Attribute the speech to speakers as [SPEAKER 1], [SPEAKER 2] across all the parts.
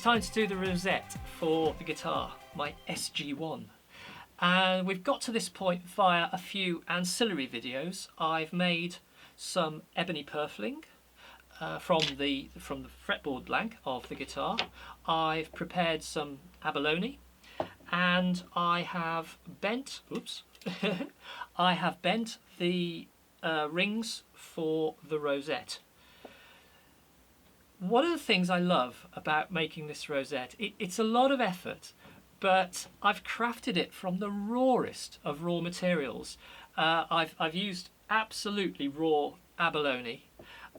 [SPEAKER 1] time to do the rosette for the guitar, my SG1. And we've got to this point via a few ancillary videos. I've made some ebony purfling from the fretboard blank of the guitar. I've prepared some abalone, and I have bent, I have bent the rings for the rosette. One of the things I love about making this rosette, it's a lot of effort, but I've crafted it from the rawest of raw materials. I've used absolutely raw abalone.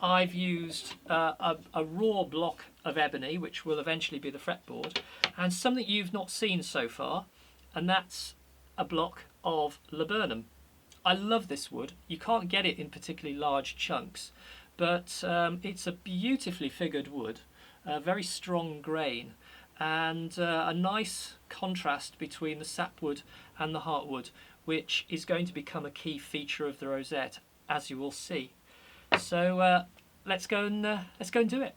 [SPEAKER 1] I've used a raw block of ebony, which will eventually be the fretboard, and something you've not seen so far, and that's a block of laburnum. I love this wood. You can't get it in particularly large chunks, but it's a beautifully figured wood, a very strong grain, and a nice contrast between the sapwood and the heartwood, which is going to become a key feature of the rosette, as you will see. So let's go and do it.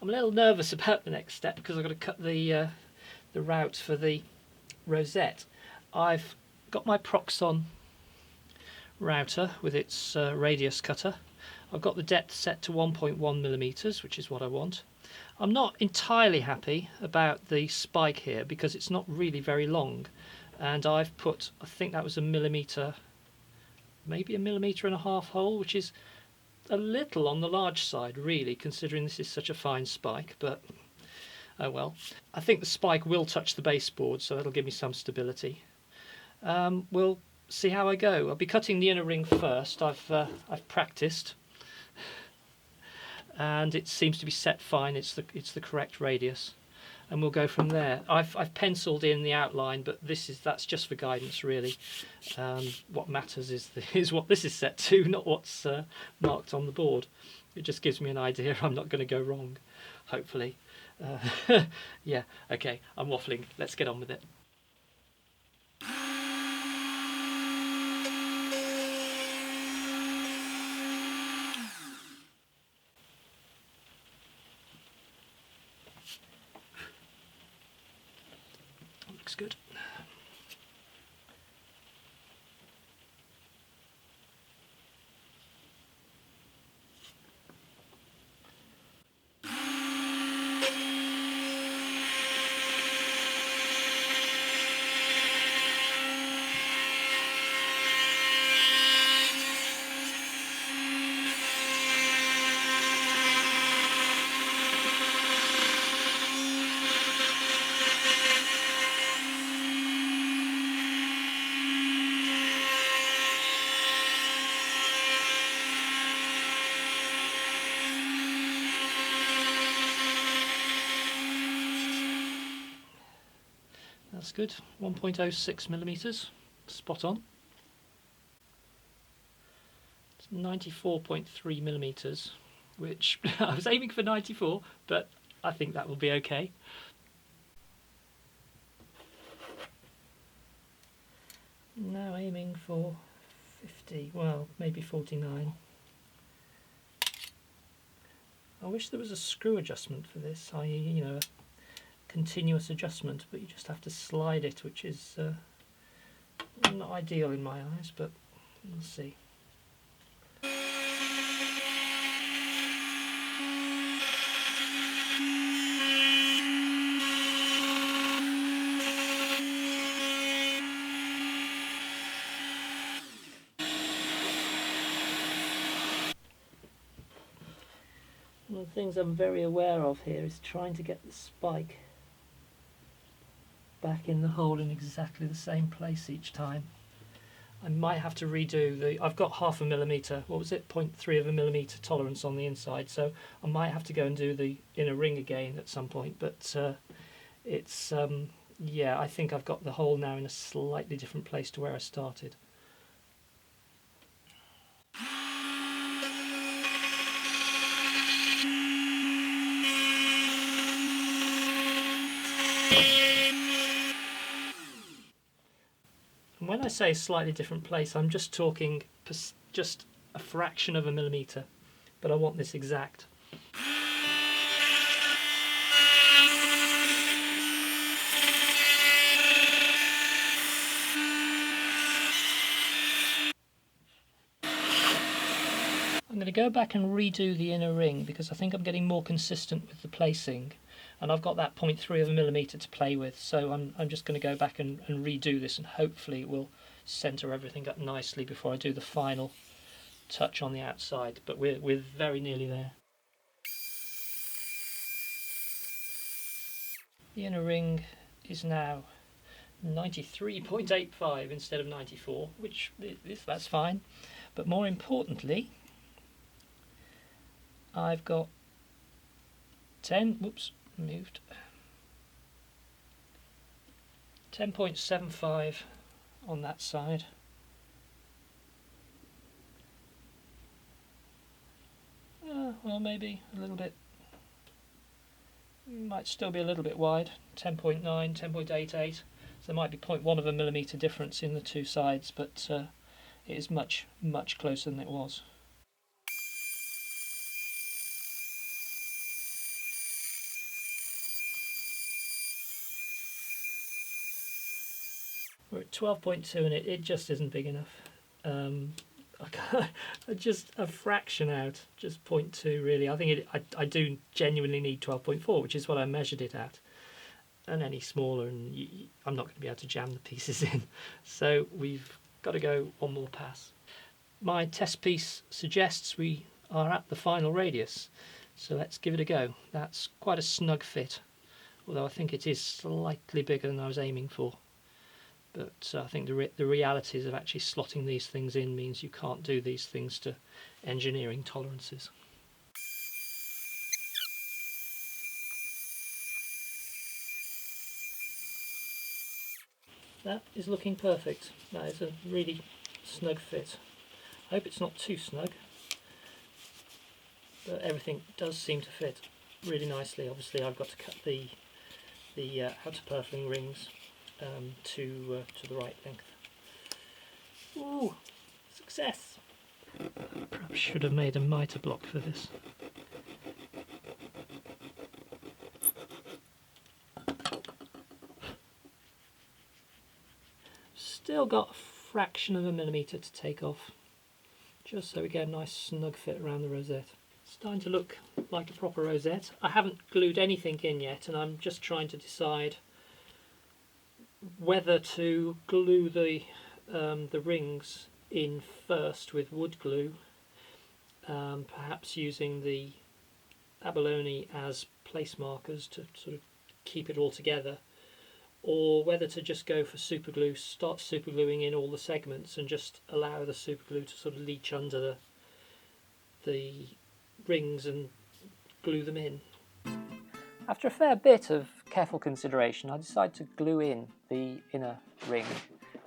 [SPEAKER 1] I'm a little nervous about the next step because I've got to cut the route for the rosette. I've got my Proxon router with its radius cutter. I've got the depth set to 1.1 millimeters, which is what I want. I'm not entirely happy about the spike here because it's not really very long, and I've put, I think that was 1 millimeter maybe 1.5 mm hole, which is a little on the large side really, considering this is such a fine spike, but oh well. I think the spike will touch the baseboard, so that'll give me some stability. We'll see how I go. I'll be cutting the inner ring first. I've practiced, and it seems to be set fine. It's the correct radius, and we'll go from there. I've penciled in the outline, but that's just for guidance really. What matters is what this is set to, not what's marked on the board. It just gives me an idea I'm not going to go wrong, hopefully. Yeah, okay, I'm waffling. Let's get on with it. Looks good. That's good. 1.06 millimeters, spot on. It's 94.3 millimeters, which I was aiming for 94, but I think that will be okay. Now aiming for 50, well, maybe 49. I wish there was a screw adjustment for this, i.e., you know, a continuous adjustment, but you just have to slide it, which is not ideal in my eyes, but we'll see. One of the things I'm very aware of here is trying to get the spike back in the hole in exactly the same place each time. I might have to redo I've got 0.5 millimeter, what was it, 0.3 of a millimeter tolerance on the inside, so I might have to go and do the inner ring again at some point, but it's, yeah, I think I've got the hole now in a slightly different place to where I started. And when I say slightly different place, I'm just talking just a fraction of a millimeter, but I want this exact. I'm going to go back and redo the inner ring because I think I'm getting more consistent with the placing, and I've got that 0.3 of a millimeter to play with, so I'm just going to go back and redo this, and hopefully it will centre everything up nicely before I do the final touch on the outside, but we're very nearly there. The inner ring is now 93.85 instead of 94, which that's fine, but more importantly I've got 10.75 on that side. Well, maybe a little bit, might still be a little bit wide, 10.9, 10.88, so there might be 0.1 of a millimeter difference in the two sides, but it is much, much closer than it was. We're at 12.2 and it just isn't big enough. Just a fraction out, just 0.2 really. I think I do genuinely need 12.4, which is what I measured it at. And any smaller, and I'm not going to be able to jam the pieces in. So we've got to go one more pass. my test piece suggests we are at the final radius, so let's give it a go. That's quite a snug fit, although I think it is slightly bigger than I was aiming for. But I think the realities of actually slotting these things in means you can't do these things to engineering tolerances. That is looking perfect. That is a really snug fit. I hope it's not too snug, but everything does seem to fit really nicely. Obviously I've got to cut the outer purfling rings to the right length. Ooh, success! Perhaps should have made a mitre block for this. Still got a fraction of a millimetre to take off, just so we get a nice snug fit around the rosette. It's starting to look like a proper rosette. I haven't glued anything in yet, and I'm just trying to decide whether to glue the rings in first with wood glue, perhaps using the abalone as place markers to sort of keep it all together, or whether to just go for super glue, start super gluing in all the segments and just allow the super glue to sort of leach under the rings and glue them in. After a fair bit of careful consideration, I decided to glue in the inner ring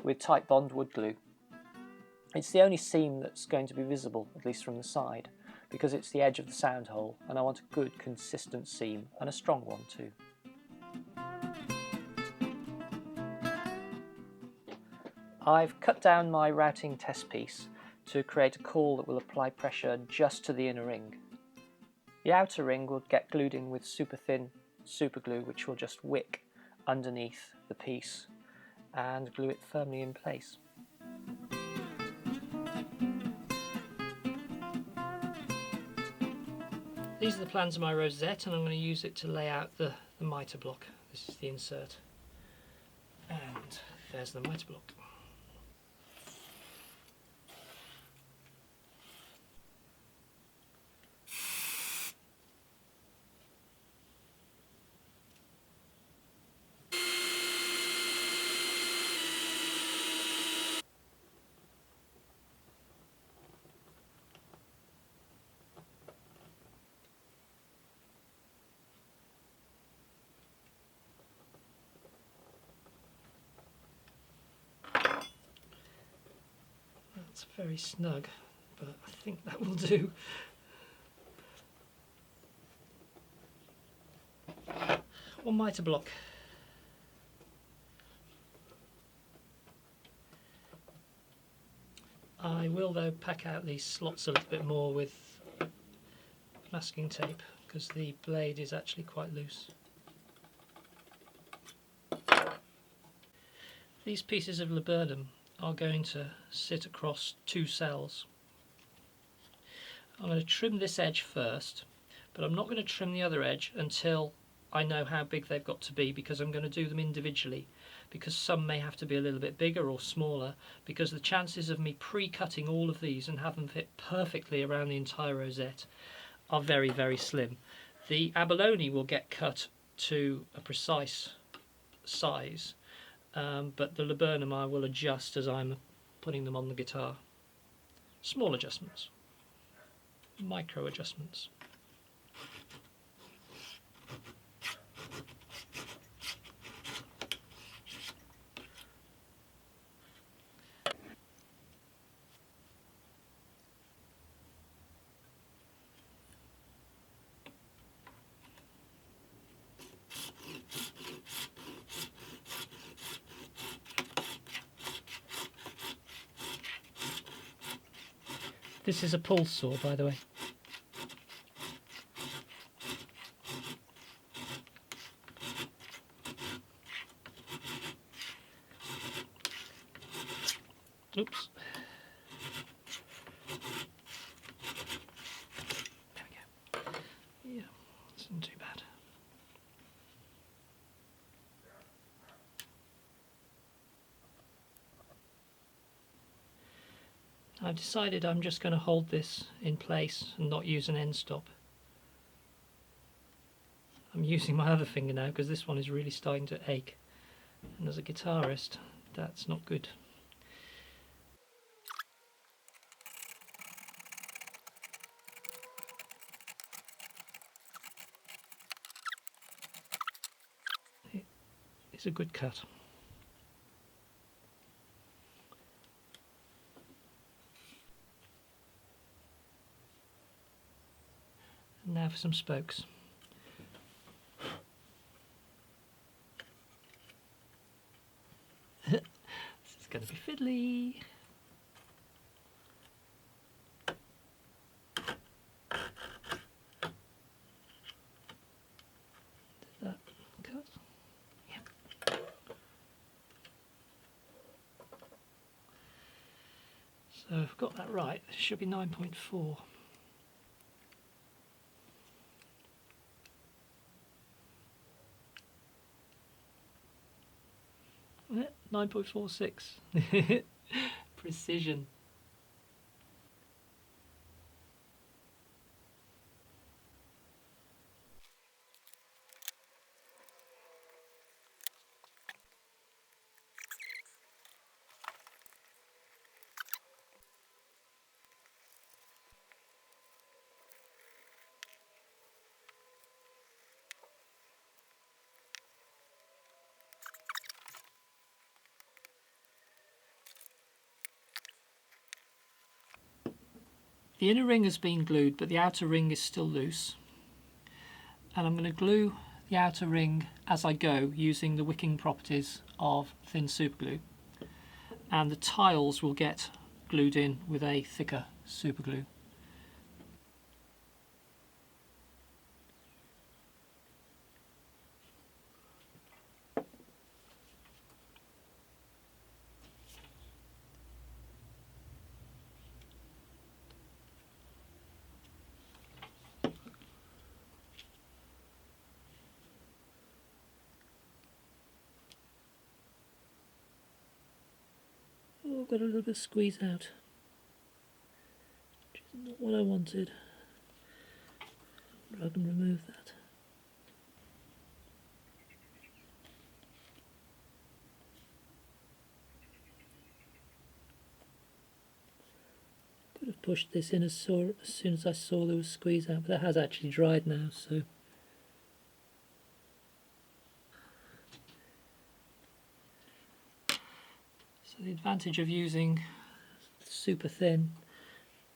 [SPEAKER 1] with tight bond wood glue. It's the only seam that's going to be visible, at least from the side, because it's the edge of the sound hole, and I want a good consistent seam, and a strong one too. I've cut down my routing test piece to create a caul that will apply pressure just to the inner ring. The outer ring will get glued in with super thin super glue, which will just wick underneath the piece and glue it firmly in place. These are the plans of my rosette, and I'm going to use it to lay out the mitre block. This is the insert, and there's the mitre block. That's very snug, but I think that will do. One mitre block. I will though pack out these slots a little bit more with masking tape because the blade is actually quite loose. These pieces of laburnum are going to sit across two cells. I'm going to trim this edge first, but I'm not going to trim the other edge until I know how big they've got to be, because I'm going to do them individually, because some may have to be a little bit bigger or smaller, because the chances of me pre-cutting all of these and have them fit perfectly around the entire rosette are very, very slim. The abalone will get cut to a precise size, but the laburnum I will adjust as I'm putting them on the guitar. Small adjustments, micro adjustments. This is a pull saw, by the way. Oops. There we go. Yeah, that's not too bad. I've decided I'm just going to hold this in place and not use an end stop. I'm using my other finger now because this one is really starting to ache, and as a guitarist that's not good. It's a good cut. And now for some spokes. This is going to be fiddly. Did that cut? Yeah. So I've got that right. This should be 9.4. 9.46. Precision. The inner ring has been glued, but the outer ring is still loose. And I'm going to glue the outer ring as I go using the wicking properties of thin superglue. And the tiles will get glued in with a thicker superglue. Oh, I've got a little bit of squeeze out, which is not what I wanted, but I can remove that. Could have pushed this in as soon as I saw there was squeeze out, but that has actually dried now, so. So the advantage of using super thin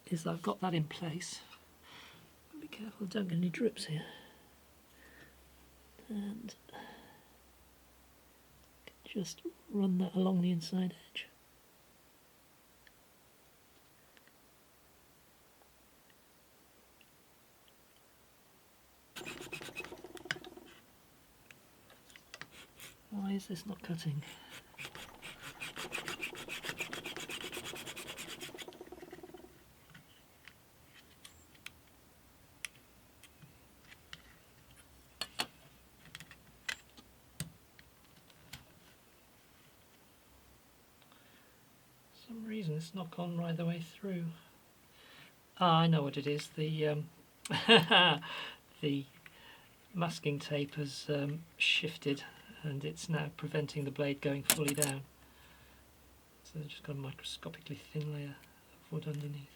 [SPEAKER 1] is I've got that in place. Be careful, don't get any drips here. And just run that along the inside edge. Why is this not cutting? For some reason it's not gone right the way through. Ah, I know what it is. The the masking tape has shifted and it's now preventing the blade going fully down. So they've just got a microscopically thin layer of wood underneath.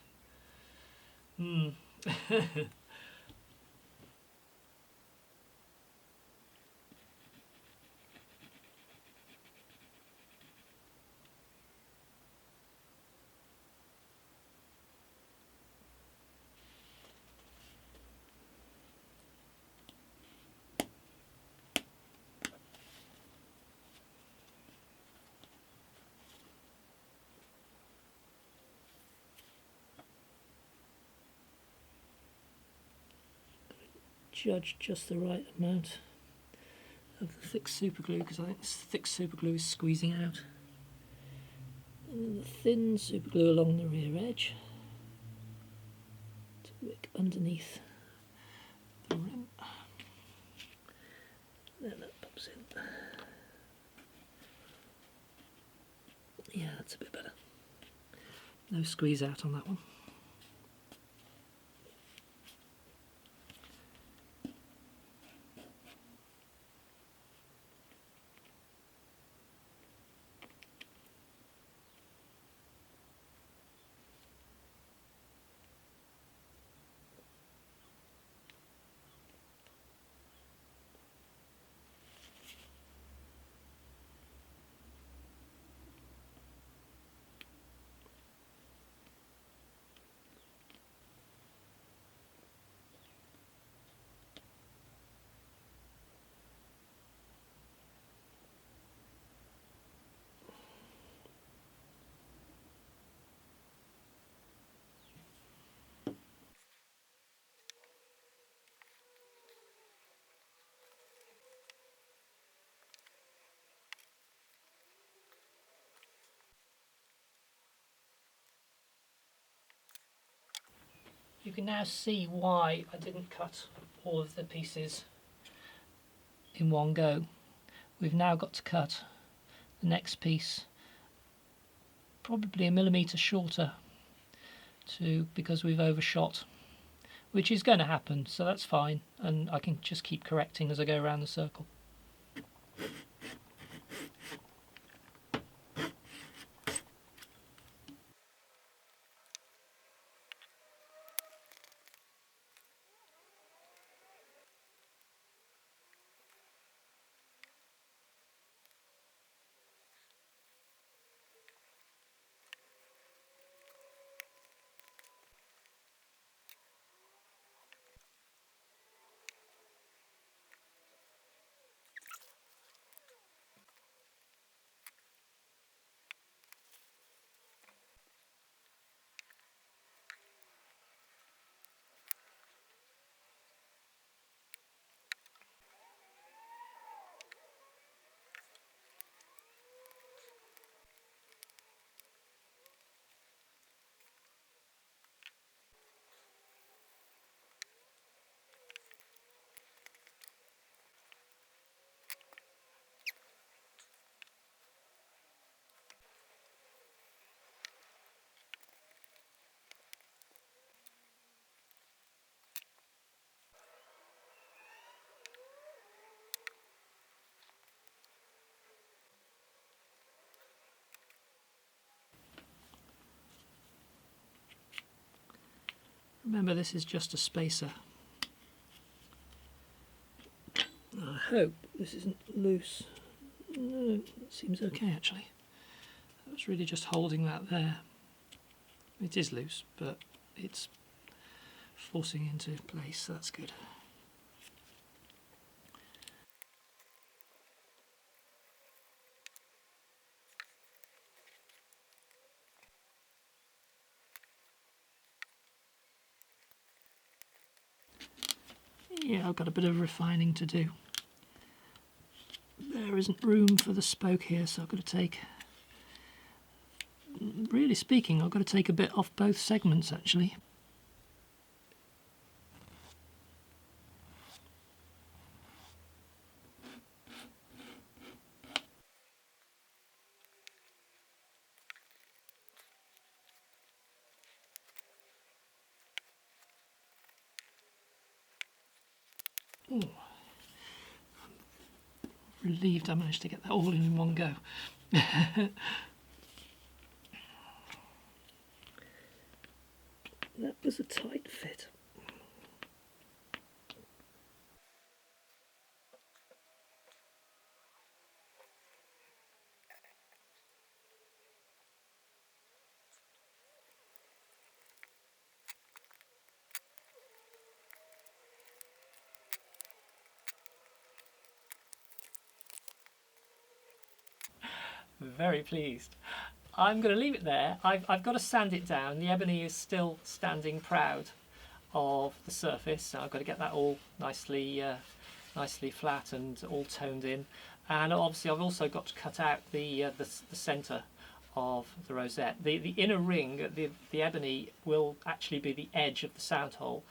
[SPEAKER 1] Judge just the right amount of the thick superglue, because I think this thick superglue is squeezing out. And then the thin superglue along the rear edge to wick underneath the rim. Then that pops in. Yeah, that's a bit better. No squeeze out on that one. You can now see why I didn't cut all of the pieces in one go. We've now got to cut the next piece probably a millimetre shorter because we've overshot, which is going to happen, so that's fine, and I can just keep correcting as I go around the circle. Remember, this is just a spacer. I hope this isn't loose. No, it seems okay actually. I was really just holding that there. It is loose, but it's forcing into place, so that's good. Yeah, I've got a bit of refining to do. There isn't room for the spoke here, so I've got to take, really speaking, I've got to take a bit off both segments actually. Ooh. I'm relieved I managed to get that all in one go. That was a tight fit. Very pleased. I'm going to leave it there. I've got to sand it down. The ebony is still standing proud of the surface, so I've got to get that all nicely flat and all toned in. And obviously I've also got to cut out the centre of the rosette. The inner ring, the ebony, will actually be the edge of the sound hole.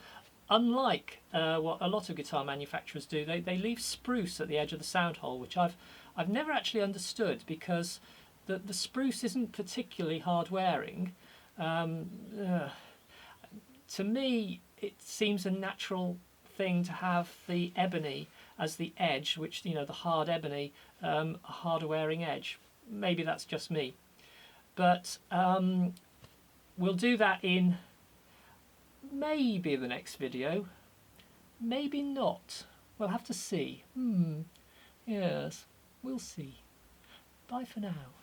[SPEAKER 1] Unlike what a lot of guitar manufacturers do, they leave spruce at the edge of the sound hole, which I've never actually understood, because the spruce isn't particularly hard wearing, To me, it seems a natural thing to have the ebony as the edge, which, you know, the hard ebony, a harder wearing edge. Maybe that's just me, but we'll do that in maybe the next video, maybe not. We'll have to see. Yes, we'll see. Bye for now.